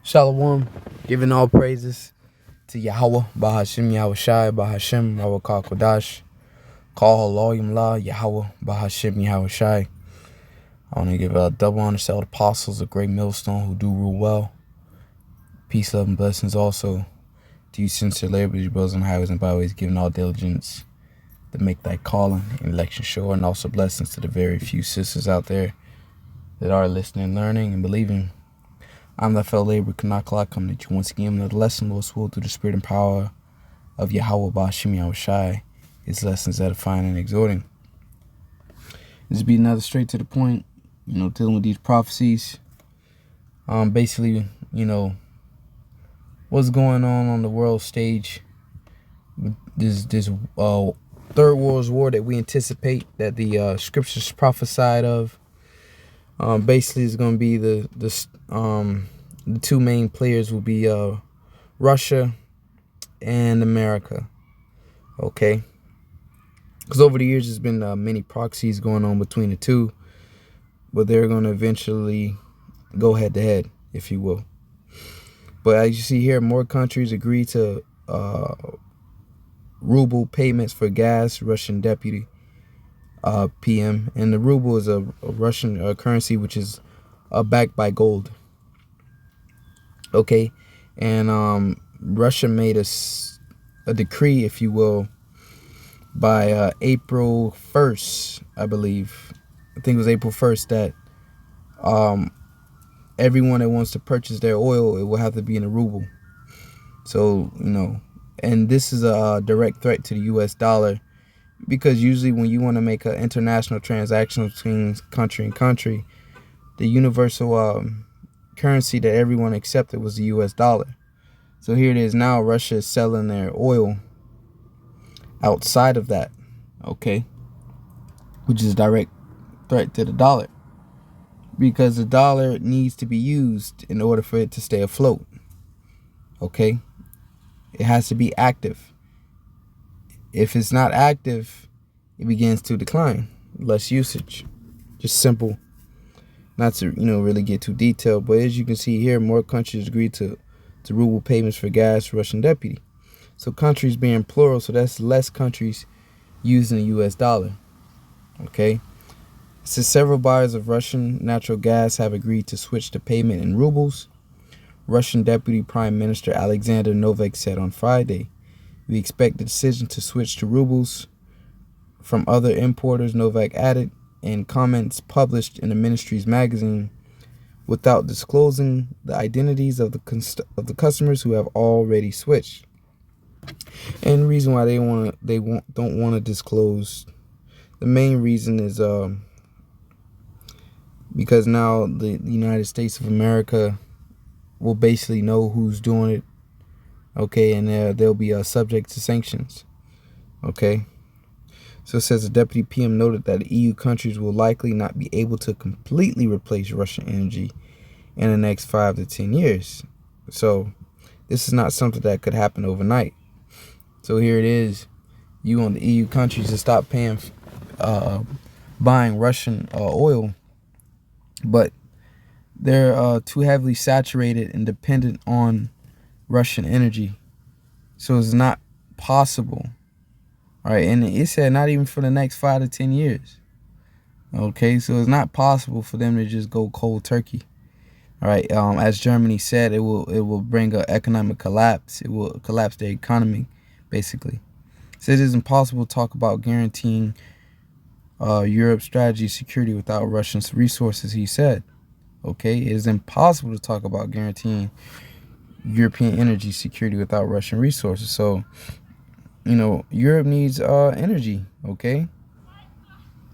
Shalom, giving all praises to Yahweh, Bahashim Yahushai, Bahashim Rawakal Kodash, Call Haloyim La, Yahweh, Bahashim Yahushai. I want to give a double honor to all the apostles, a great millstone who do rule well. Peace, love, and blessings also to you, sincere laborers, brothers on highways and byways, giving all diligence to make thy calling and election sure, and also blessings to the very few sisters out there that are listening, learning, and believing. I'm thy fellow laborer, Kanakala, coming to you once again with another lesson, Lord's will, through the spirit and power of Yahweh, Ba'ashim Yahushai, his lessons edifying and exhorting. This will be another straight to the point, dealing with these prophecies. Basically, what's going on the world stage. This third world war that we anticipate, that the scriptures prophesied of. Basically, it's going to be the two main players will be Russia and America. Okay, because over the years there's been many proxies going on between the two, but they're going to eventually go head to head, if you will. But as you see here, more countries agree to ruble payments for gas. Russian deputy PM, and the ruble is a Russian currency which is backed by gold. Okay, and Russia made a decree, if you will, by April 1st, I believe. I think it was April 1st, that everyone that wants to purchase their oil, it will have to be in a ruble. So, and this is a direct threat to the US dollar, because usually when you want to make an international transaction between country and country, the universal currency that everyone accepted was the US dollar. So here it is now, Russia is selling their oil outside of that, okay, which is a direct threat to the dollar, because the dollar needs to be used in order for it to stay afloat. Okay, it has to be active. If it's not active, it begins to decline. Less usage. Just simple. Not to really get too detailed, but as you can see here, more countries agreed to ruble payments for gas. Russian deputy. So countries being plural, so that's less countries using the US dollar. Okay. Since several buyers of Russian natural gas have agreed to switch to payment in rubles, Russian Deputy Prime Minister Alexander Novak said on Friday, "We expect the decision to switch to rubles from other importers," Novak added in comments published in the ministry's magazine, without disclosing the identities of the customers who have already switched. And the reason why they don't want to disclose, the main reason is because now the United States of America will basically know who's doing it. Okay, and they'll be subject to sanctions. Okay, so it says the deputy PM noted that the EU countries will likely not be able to completely replace Russian energy in the next 5 to 10 years. So this is not something that could happen overnight. So here it is, you want the EU countries to stop paying, buying Russian oil, but they're too heavily saturated and dependent on Russian energy, so it's not possible. All right, and it said not even for the next 5 to 10 years. Okay, so it's not possible for them to just go cold turkey. All right, as Germany said, it will bring an economic collapse. It will collapse the economy, basically. It says it's impossible to talk about guaranteeing Europe's strategy security without Russian resources, he said. Okay, it is impossible to talk about guaranteeing European energy security without Russian resources. So, Europe needs energy, okay?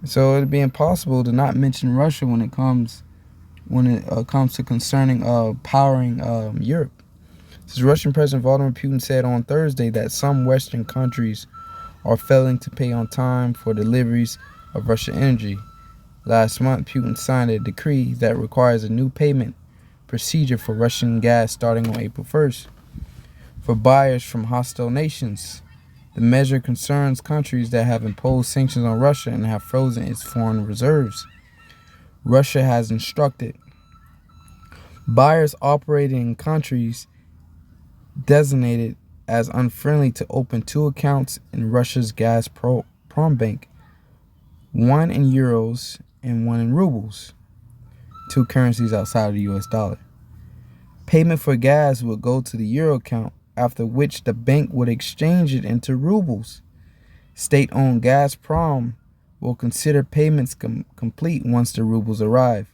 So it'd be impossible to not mention Russia when it comes to concerning powering Europe. This Russian President Vladimir Putin said on Thursday that some Western countries are failing to pay on time for deliveries of Russian energy. Last month, Putin signed a decree that requires a new payment procedure for Russian gas starting on April 1st for buyers from hostile nations. The measure concerns countries that have imposed sanctions on Russia and have frozen its foreign reserves. Russia has instructed Buyers operating in countries designated as unfriendly to open 2 accounts in Russia's Gazprom bank, one in euros and one in rubles, 2 currencies outside of the US dollar. Payment for gas would go to the euro account, after which the bank would exchange it into rubles. State-owned Gazprom will consider payments complete once the rubles arrive.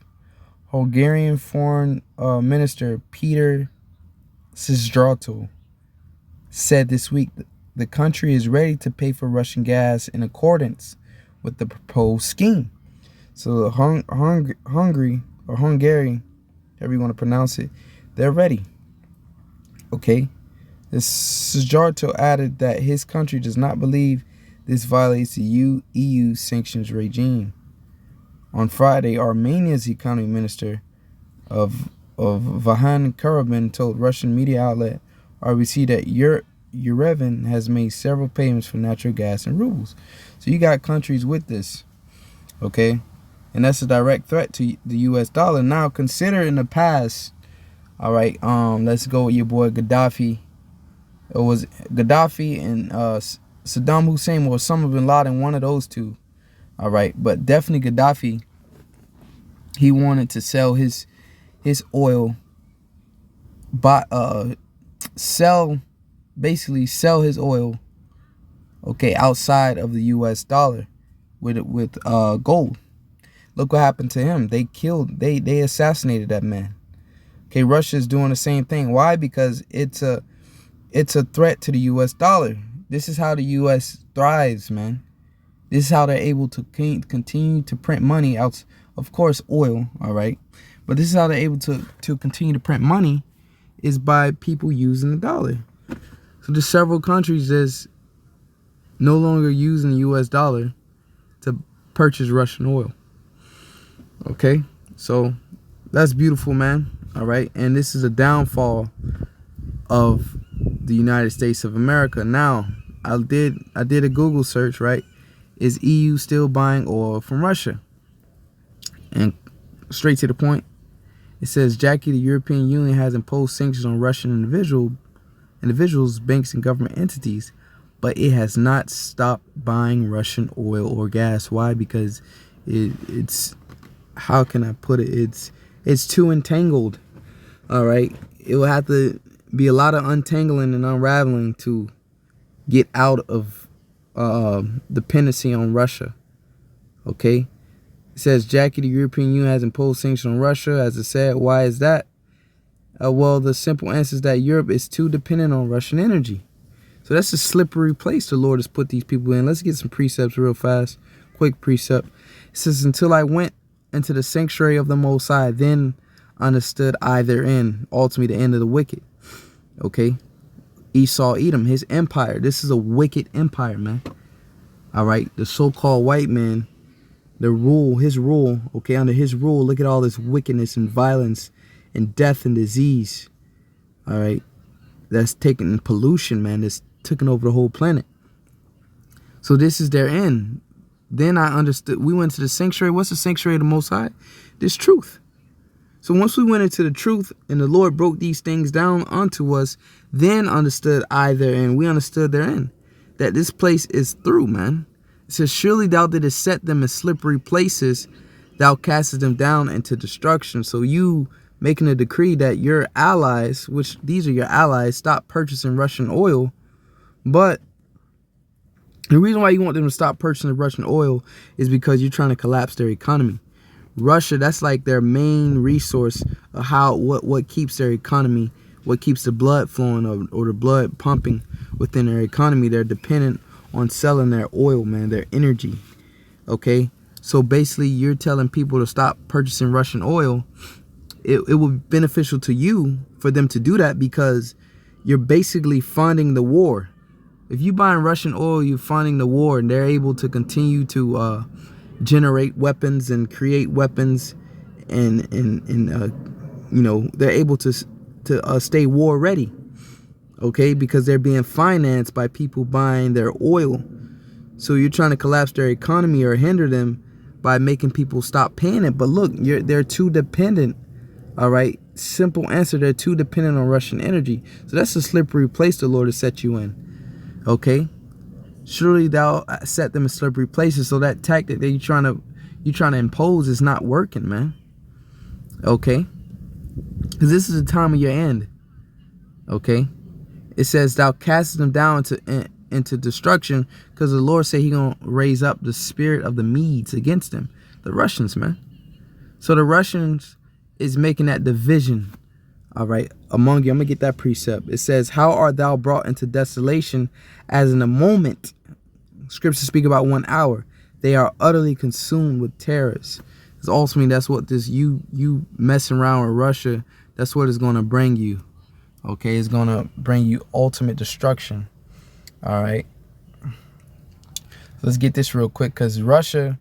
Hungarian Foreign Minister Peter Szijjarto said this week that the country is ready to pay for Russian gas in accordance with the proposed scheme. So Hungary, however you want to pronounce it, they're ready. Okay? Szijjarto added that his country does not believe this violates the EU sanctions regime. On Friday, Armenia's economy minister of Vahan Karabin told Russian media outlet RBC that Yerevan has made several payments for natural gas in rubles. So you got countries with this, okay? And that's a direct threat to the US dollar. Now consider in the past, all right, let's go with your boy Gaddafi. It was Gaddafi and Saddam Hussein, or Osama bin Laden, one of those two. All right, but definitely Gaddafi, he wanted to sell his oil, sell his oil, okay, outside of the US dollar with gold. Look what happened to him. They assassinated that man. Okay, Russia's doing the same thing. Why? Because it's a threat to the US dollar. This is how the US thrives, man. This is how they're able to continue to print money out, of course, oil, all right? But this is how they're able to continue to print money, is by people using the dollar. So there's several countries that's no longer using the US dollar to purchase Russian oil. Okay? So that's beautiful, man. All right? And this is a downfall of the United States of America. Now, I did a Google search, right? Is EU still buying oil from Russia? And straight to the point, it says, Jackie, the European Union has imposed sanctions on Russian individuals, banks, and government entities, but it has not stopped buying Russian oil or gas. Why? Because it's how can I put it? It's too entangled. All right, it will have to be a lot of untangling and unraveling to get out of dependency on Russia. Okay, it says, Jackie, the European Union has imposed sanctions on Russia. As I said, why is that? Well, the simple answer is that Europe is too dependent on Russian energy. So that's a slippery place the Lord has put these people in. Let's get some precepts real fast. Quick precept. It says, until I went into the sanctuary of the Most High, then understood I therein, ultimately the end of the wicked. Okay? Esau, Edom, his empire. This is a wicked empire, man. All right? The so-called white man, his rule, okay? Under his rule, look at all this wickedness and violence and death and disease. All right? That's taking pollution, man. That's taking over the whole planet. So this is their end. Then I understood. We went to the sanctuary. What's the sanctuary of the Most High? This truth. So once we went into the truth and the Lord broke these things down unto us, then understood I therein. We understood therein that this place is through, man. It says, surely thou didst set them in slippery places. Thou castest them down into destruction. So you making a decree that your allies, which these are your allies, stop purchasing Russian oil. But the reason why you want them to stop purchasing Russian oil is because you're trying to collapse their economy. Russia, that's like their main resource of what keeps their economy, what keeps the blood flowing or the blood pumping within their economy. They're dependent on selling their oil, man, their energy. Okay? So basically you're telling people to stop purchasing Russian oil. It would be beneficial to you for them to do that because you're basically funding the war. If you buying Russian oil, you're funding the war, and they're able to continue to generate weapons and create weapons, and you know, they're able to stay war ready. Okay, because they're being financed by people buying their oil. So you're trying to collapse their economy or hinder them by making people stop paying it. But look, they're too dependent. All right, simple answer. They're too dependent on Russian energy. So that's a slippery place the Lord has set you in. Okay? Surely thou set them in slippery places. So that tactic that you're trying to impose is not working, man. Okay? Because this is the time of your end. Okay? It says thou castest them down into destruction, because the Lord said he gonna raise up the spirit of the Medes against them. The Russians, man. So the Russians is making that division, all right, among you. I'm gonna get that precept. It says, how art thou brought into desolation, as in a moment? Scriptures speak about 1 hour. They are utterly consumed with terrors. Because ultimately that's what this you messing around with Russia, that's what it's gonna bring you. Okay, it's gonna bring you ultimate destruction. All right. Let's get this real quick, because Russia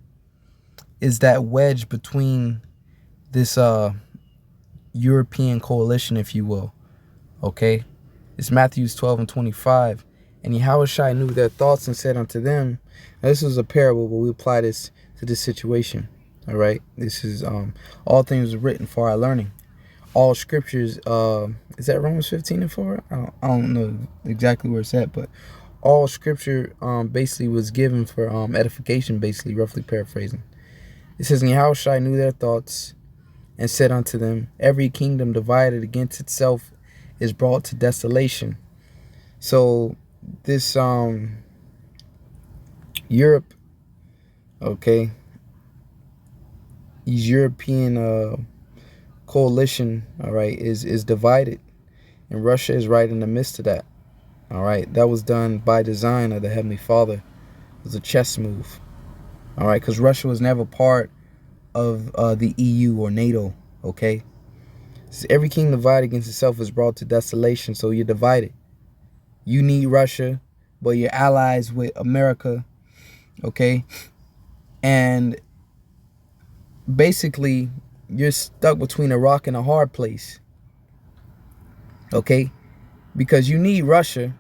is that wedge between this European coalition, if you will. Okay, it's Matthew 12:25. And Yahushua knew their thoughts and said unto them, now this is a parable, but we apply this to this situation. All right, this is all things written for our learning. All scriptures, is that Romans 15:4? I don't know exactly where it's at, but all scripture basically was given for edification, basically, roughly paraphrasing. It says, and Yahushua knew their thoughts and said unto them, every kingdom divided against itself is brought to desolation. So this Europe, okay, these European coalition, all right, is divided, and Russia is right in the midst of that. All right, that was done by design of the Heavenly Father. It was a chess move. All right, because Russia was never part of the EU or NATO. Okay, so every king divided against itself is brought to desolation. So you're divided. You need Russia, but you're allies with America. Okay, and basically you're stuck between a rock and a hard place. Okay, because you need Russia,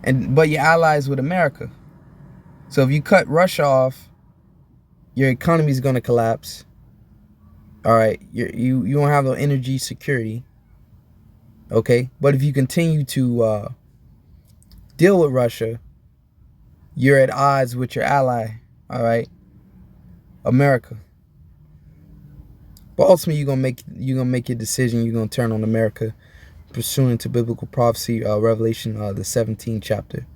but you're allies with America. So if you cut Russia off, your economy is going to collapse. All right, you don't have no energy security. Okay, but if you continue to deal with Russia, you're at odds with your ally. All right, America. But ultimately, you're gonna make your decision. You're gonna turn on America, pursuant to biblical prophecy, Revelation, the 17th chapter.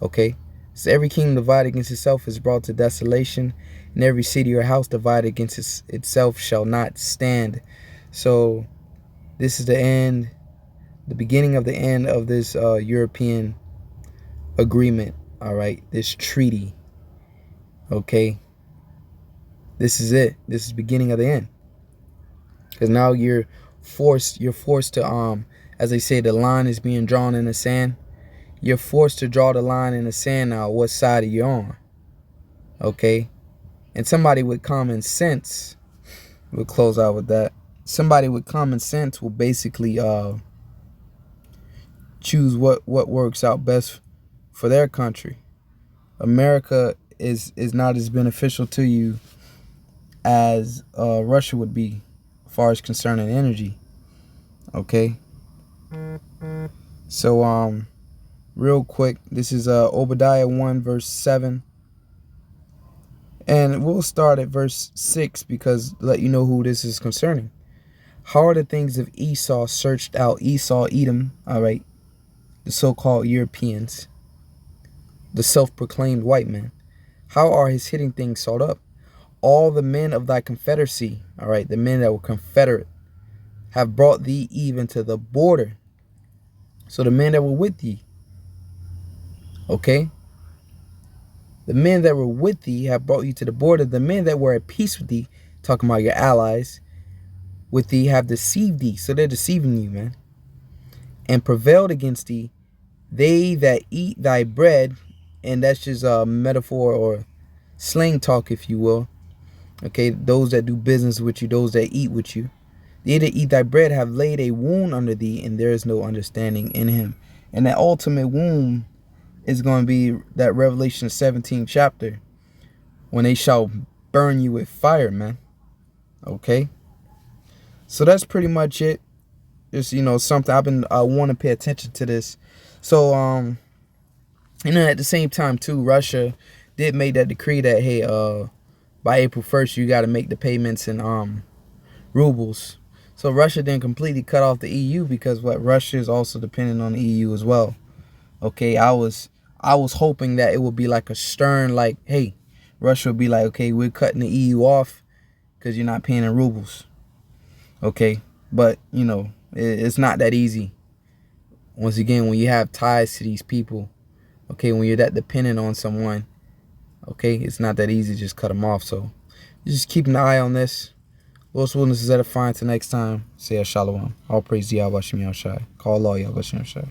Okay, so every kingdom divided against itself is brought to desolation, and every city or house divided against itself shall not stand. So this is the end, the beginning of the end of this European agreement. All right, this treaty. Okay, this is it. This is the beginning of the end. Because now you're forced to as they say, the line is being drawn in the sand. You're forced to draw the line in the sand now, what side are you on? Okay, and somebody with common sense, we'll close out with that. Somebody with common sense will basically choose what works out best for their country. America is not as beneficial to you as Russia would be, as far as concerning energy. Okay, so real quick, this is Obadiah 1 verse 7, and we'll start at verse 6 because let you know who this is concerning. How are the things of Esau searched out? Esau, Edom, all right, the so-called Europeans, the self-proclaimed white man. How are his hidden things sought up? All the men of thy confederacy, all right, the men that were confederate, have brought thee even to the border. So the men that were with thee, okay, the men that were with thee have brought you to the border. The men that were at peace with thee, talking about your allies, with thee have deceived thee. So they're deceiving you, man. And prevailed against thee, they that eat thy bread, and that's just a metaphor or slang talk, if you will. Okay, those that do business with you, those that eat with you. They that eat thy bread have laid a wound under thee, and there is no understanding in him. And that ultimate wound is going to be that Revelation 17 chapter, when they shall burn you with fire, man. Okay, So that's pretty much it. Just, you know, something I've been, I want to pay attention to this. So and then at the same time too, Russia did make that decree that, hey, by April 1st you got to make the payments in rubles. So Russia didn't completely cut off the EU, because what, Russia is also dependent on the EU as well. Okay, I was hoping that it would be like a stern, like, hey, Russia would be like, okay, we're cutting the EU off because you're not paying in rubles. Okay, but you know, it's not that easy. Once again, when you have ties to these people, okay, when you're that dependent on someone, okay, it's not that easy to just cut them off. So just keep an eye on this. Los Witnesses edifying. Till next time, say a shalom. All praise to Yahweh Shem Yahushai. Call all Yahweh Shem Yahushai.